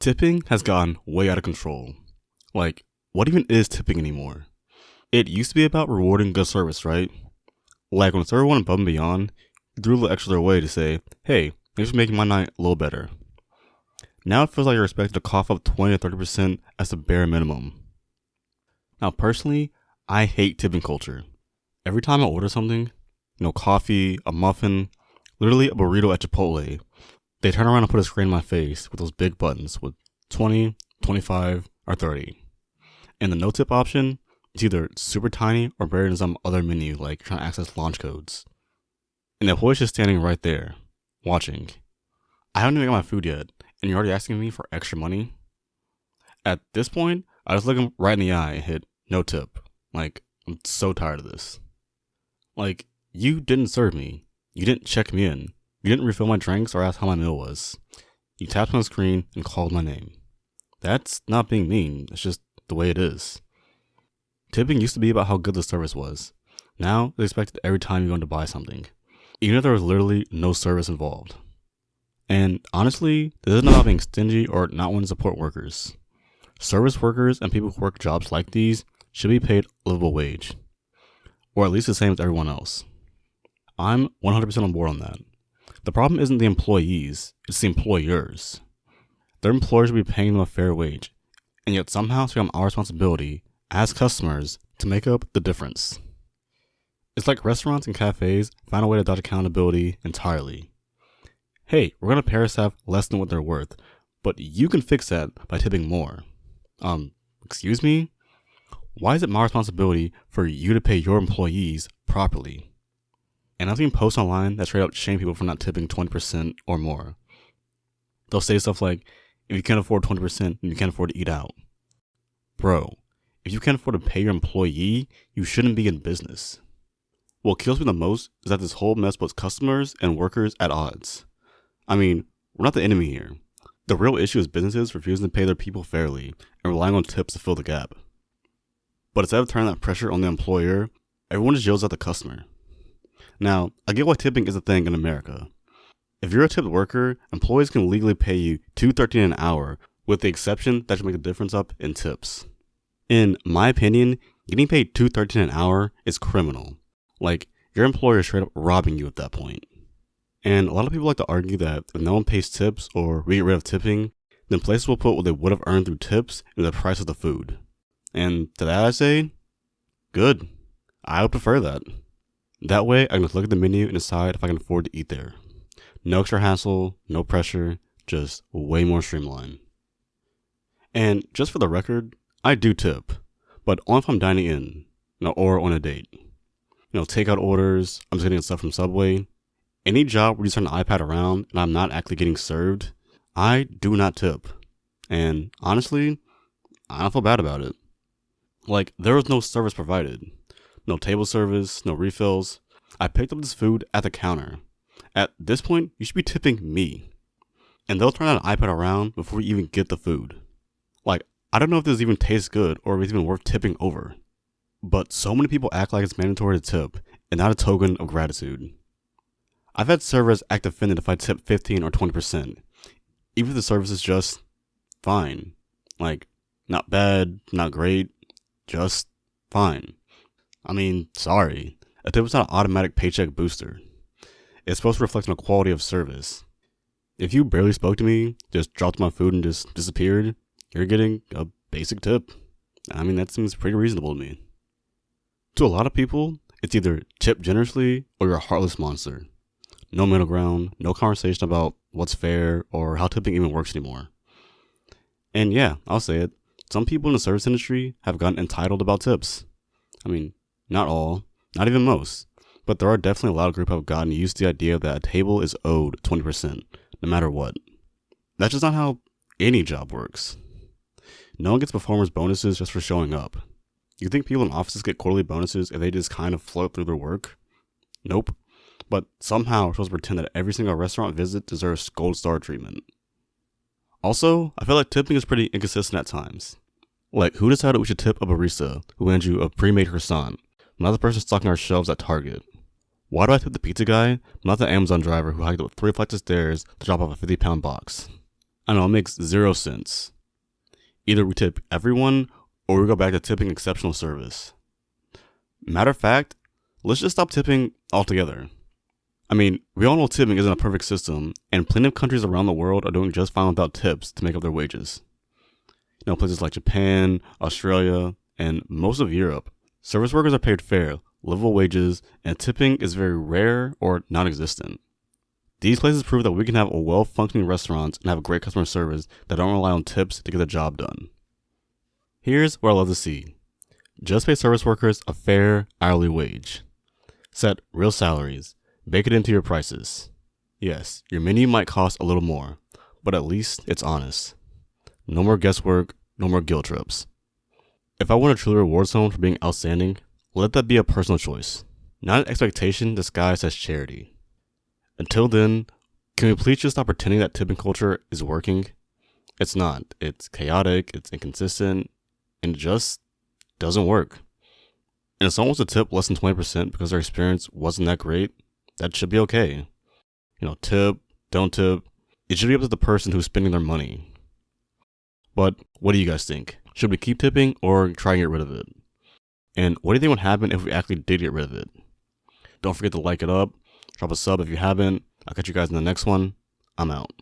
Tipping has gotten way out of control. Like, what even is tipping anymore? It used to be about rewarding good service, right? Like when everyone went above and beyond, you threw a little extra their way to say, hey, thanks for making my night a little better. Now it feels like you're expected to cough up 20 to 30% as the bare minimum. Now personally, I hate tipping culture. Every time I order something, coffee, a muffin, literally a burrito at Chipotle, they turn around and put a screen in my face with those big buttons with 20, 25, or 30. And the no tip option is either super tiny or buried in some other menu like trying to access launch codes. And the employee's just standing right there, watching. I haven't even got my food yet, and you're already asking me for extra money? At this point, I just look him right in the eye and hit no tip. Like, I'm so tired of this. Like, you didn't serve me. You didn't check me in. You didn't refill my drinks or ask how my meal was. You tapped on the screen and called my name. That's not being mean. It's just the way it is. Tipping used to be about how good the service was. Now, it's expected every time you're going to buy something, even if there was literally no service involved. And honestly, this isn't about being stingy or not wanting to support workers. Service workers and people who work jobs like these should be paid a livable wage, or at least the same as everyone else. I'm 100% on board on that. The problem isn't the employees, it's the employers. Their employers should be paying them a fair wage, and yet somehow it's become our responsibility as customers to make up the difference. It's like restaurants and cafes find a way to dodge accountability entirely. Hey, we're going to pay our staff less than what they're worth, but you can fix that by tipping more. Excuse me? Why is it my responsibility for you to pay your employees properly? And I've seen posts online that straight up shame people for not tipping 20% or more. They'll say stuff like, if you can't afford 20%, then you can't afford to eat out. Bro, if you can't afford to pay your employee, you shouldn't be in business. What kills me the most is that this whole mess puts customers and workers at odds. I mean, we're not the enemy here. The real issue is businesses refusing to pay their people fairly and relying on tips to fill the gap. But instead of turning that pressure on the employer, everyone just yells at the customer. Now, I get why tipping is a thing in America. If you're a tipped worker, employees can legally pay you $2.13 an hour, with the exception that you make the difference up in tips. In my opinion, getting paid $2.13 an hour is criminal. Like, your employer is straight up robbing you at that point. And a lot of people like to argue that if no one pays tips or we get rid of tipping, then places will put what they would have earned through tips into the price of the food. And to that I say, good. I would prefer that. That way, I can just look at the menu and decide if I can afford to eat there. No extra hassle, no pressure, just way more streamlined. And just for the record, I do tip, but only if I'm dining in, or on a date. Takeout orders, I'm just getting stuff from Subway. Any job where you turn the iPad around and I'm not actually getting served, I do not tip. And honestly, I don't feel bad about it. Like, there was no service provided. No table service, no refills. I picked up this food at the counter. At this point, you should be tipping me. And they'll turn that iPad around before you even get the food. Like, I don't know if this even tastes good or if it's even worth tipping over. But so many people act like it's mandatory to tip and not a token of gratitude. I've had servers act offended if I tip 15 or 20%. Even if the service is just fine. Like, not bad, not great, just fine. I mean, sorry. A tip is not an automatic paycheck booster. It's supposed to reflect on the quality of service. If you barely spoke to me, just dropped my food and just disappeared, you're getting a basic tip. I mean, that seems pretty reasonable to me. To a lot of people, it's either tip generously or you're a heartless monster. No middle ground, no conversation about what's fair or how tipping even works anymore. And yeah, I'll say it. Some people in the service industry have gotten entitled about tips. I mean, not all, not even most, but there are definitely a lot of groups who have gotten used to the idea that a table is owed 20%, no matter what. That's just not how any job works. No one gets performance bonuses just for showing up. You think people in offices get quarterly bonuses if they just kind of float through their work? Nope. But somehow we're supposed to pretend that every single restaurant visit deserves gold star treatment. Also, I feel like tipping is pretty inconsistent at times. Like, who decided we should tip a barista who handed you a pre-made croissant, not the person stocking our shelves at Target? Why do I tip the pizza guy, not the Amazon driver who hiked up 3 flights of stairs to drop off a 50-pound box? I know, it makes zero sense. Either we tip everyone or we go back to tipping exceptional service. Matter of fact, let's just stop tipping altogether. I mean, we all know tipping isn't a perfect system, and plenty of countries around the world are doing just fine without tips to make up their wages. Places like Japan, Australia, and most of Europe, service workers are paid fair, livable wages, and tipping is very rare or non-existent. These places prove that we can have a well-functioning restaurant and have great customer service that don't rely on tips to get the job done. Here's what I love to see. Just pay service workers a fair hourly wage. Set real salaries. Bake it into your prices. Yes, your menu might cost a little more, but at least it's honest. No more guesswork, no more guilt trips. If I want to truly reward someone for being outstanding, let that be a personal choice, not an expectation disguised as charity. Until then, can we please just stop pretending that tipping culture is working? It's not. It's chaotic, it's inconsistent, and it just doesn't work. And if someone wants to tip less than 20% because their experience wasn't that great, that should be okay. Tip, don't tip. It should be up to the person who's spending their money. But what do you guys think? Should we keep tipping or try and get rid of it? And what do you think would happen if we actually did get rid of it? Don't forget to like it up, drop a sub if you haven't. I'll catch you guys in the next one. I'm out.